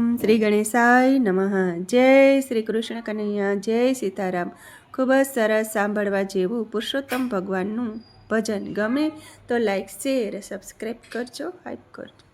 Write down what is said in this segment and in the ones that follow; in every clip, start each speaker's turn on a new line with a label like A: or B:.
A: શ્રી ગણેશાય નમઃ। જય શ્રી કૃષ્ણ કનૈયા, જય સીતારામ। ખૂબ જ સરસ સાંભળવા જેવું પુરુષોત્તમ ભગવાનનું ભજન ગમે તો લાઈક શેર સબસ્ક્રાઈબ કરજો, હાઈપ કરજો।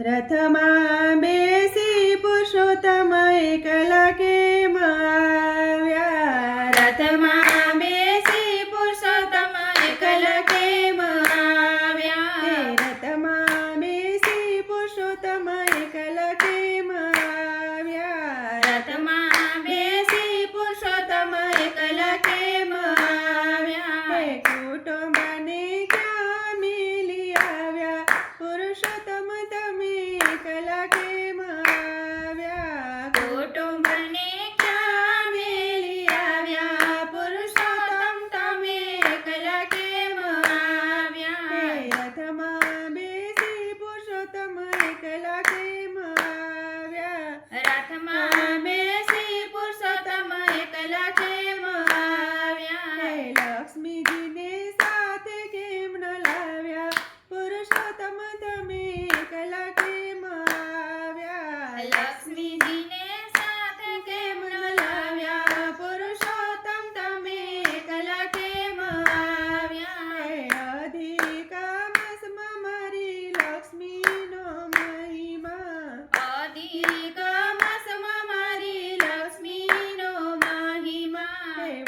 A: રથમાં બેસી પુરુષોત્તમ એકલા કેમ આવ્યા, રથમાં બેસી પુરુષોત્તમ એકલા કેમ આવ્યા, રથમાં બેસી પુરુષોત્તમ એકલા કેમ આવ્યા, રથમાં બેસી પુરુષોત્તમ એકલા કેમ આવ્યા, કુટુંબને ક્યાં મિલી આવ્યા, પુરુષોત્તમ તમે એકલા કેમ આવ્યા, કુટુંબને ક્યાં મિલી આવ્યા, પુરુષોત્તમ તમે એકલા કેમ આવ્યા, રથમાં બેસી પુરુષોત્તમ એકલા કેમ આવ્યા, રથમાં બેસી પુરુષોત્તમ એકલા કેમ આવ્યા, લક્ષ્મીજીને સાથે કેમ ન લાવ્યા, પુરુષોત્તમ તમે એકલા કેમ આવ્યા, લક્ષ્મીજીને સાથે કેમ ન લાવ્યા, પુરુષોત્તમ તમે એકલા કેમ આવ્યા, અધિક માસમાં મારી લક્ષ્મીનો મહિમા, અધિક માસમાં મારી લક્ષ્મીનો મહિમા,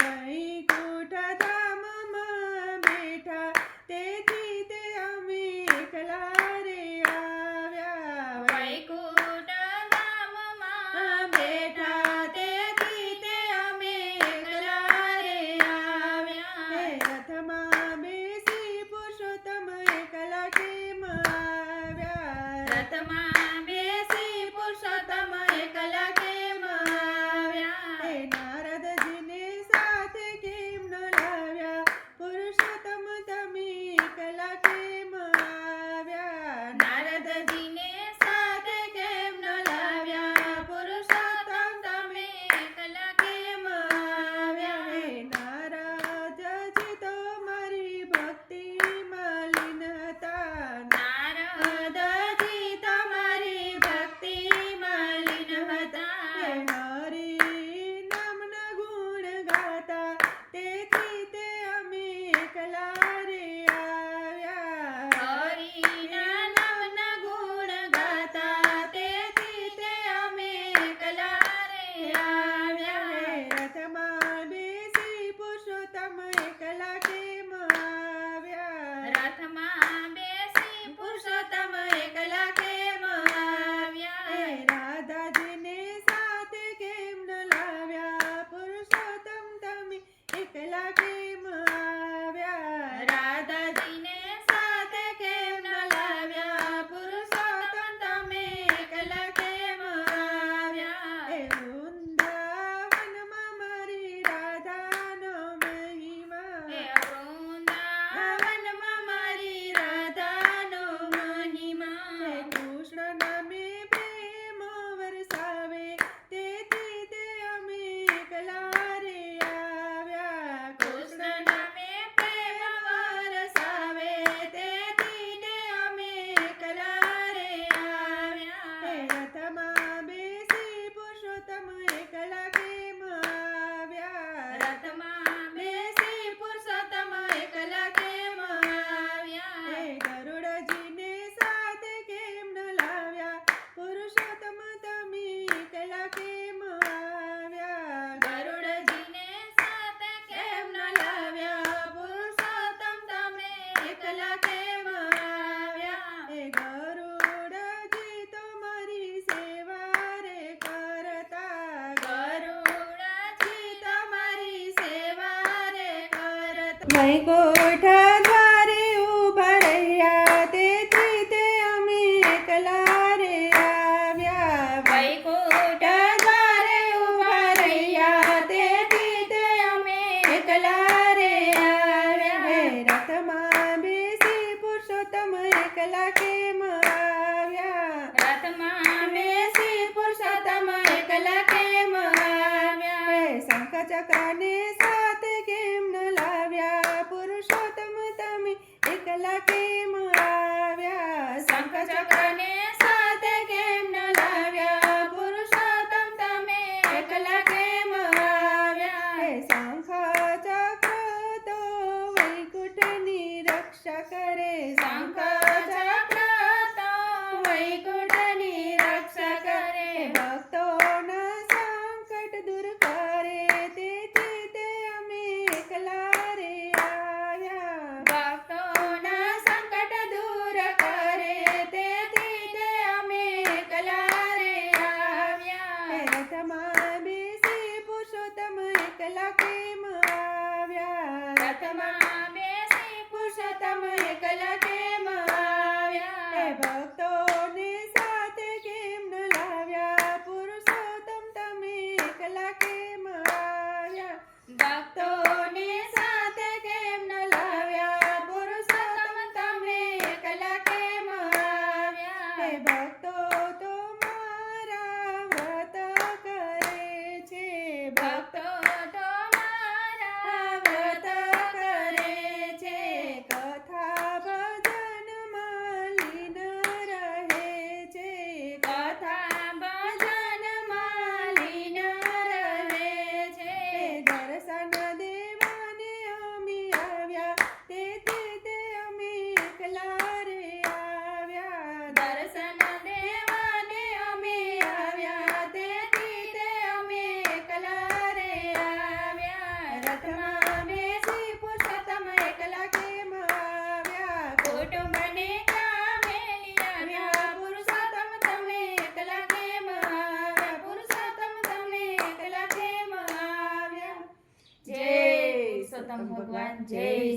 A: વૈકુંઠ ધામમાં બેઠા તેથી તે અમે એકલા રે આવ્યા, વૈકુંઠ ધામમાં બેઠા તેથી તે અમે એકલા રે આવ્યા, રથમાં બેસી પુરુષોત્તમ એકલા કેમ આવ્યા, રથમાં બેસી પુરુષોત્તમ એકલા કેમ આવ્યા, નારદજીને સાથે કેમ ન લાવ્યા, પુરુષોત્તમ તમે એકલા કેમ આવ્યા, નારદજીને સાથે કેમ ન લાવ્યા, પુરુષોત્તમ તમે એકલા કેમ આવ્યા, નારદજી તો મારી ભક્તિમાં લીન હતા, નારદજી તમારી ભક્તિમાં લીન હતા, હરી નામના ગુણ ગાતા તેથી તે અમે એકલા રે આવ્યા, હરિના નામના ગુણ ગાતા તેથી તે અમે એકલા રે આવ્યા, રથમાં બેસી પુરુષોત્તમ એકલા કેમ આવ્યા, રથમાં બેસી પુરુષોત્તમ એકલા કેમ આવ્યા, રાધાજીને સાથે કેમ ન લાવ્યા, પુરુષોત્તમ તમે એકલા કેમ આવ્યા, રાધાજીને સાથે કેમ ન લાવ્યા, પુરુષોત્તમ તમે એકલા કેમ આવ્યા, વૃંદાવનમાં મારી રાધાનો મહિમા, વૃંદાવનમાં મારી રાધાનો મહિમા, કૃષ્ણ નામે પ્રેમ વરસાવે તેથી તે અમે એકલા રે આવ્યા, કૃષ્ણ નામે પ્રેમ વરસાવે તેથી તે અમે એકલા રે આવ્યા, રથમાં બેસી પુરુષોત્તમ એકલા કેમ આવ્યા, રથમાં બેસી પુરુષોત્તમ એકલા કેમ આવ્યા, ગરુડજીને સાથે કેમ ન લાવ્યા, પુરુષોત્તમ તમે એકલા કેમ આવ્યા, ગરુડજીને સાથે કેમ ન લાવ્યા, પુરુષોત્તમ તમે એકલા કેમ આવ્યા, ગરુડજી તો મારી સેવા રે કરતા, ગરુડજી તમારી સેવા રે કરતા, વૈકુંઠ દ્વારે ઊભા રહ્યા તેથી તે અમે એકલા રે આવ્યા, વૈકુંઠ દ્વારે ઊભા રહ્યા તેથી તે અમે એકલા રે આવ્યા, રથમાં બેસી પુરુષોત્તમ એકલા કેમ આવ્યા, રથમાં બેસી પુરુષોત્તમ એકલા કેમ આવ્યા, શંખ ચક્રને સાથે કેમ ન લાવ્યા, પુરુષોત્તમ તમે એકલા કેમ આવ્યા, શંખ ચક્રને સાથે કેમ ન લાવ્યા,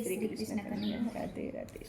A: શ્રી કૃષ્ણ કનૈયા રાધે રાધે.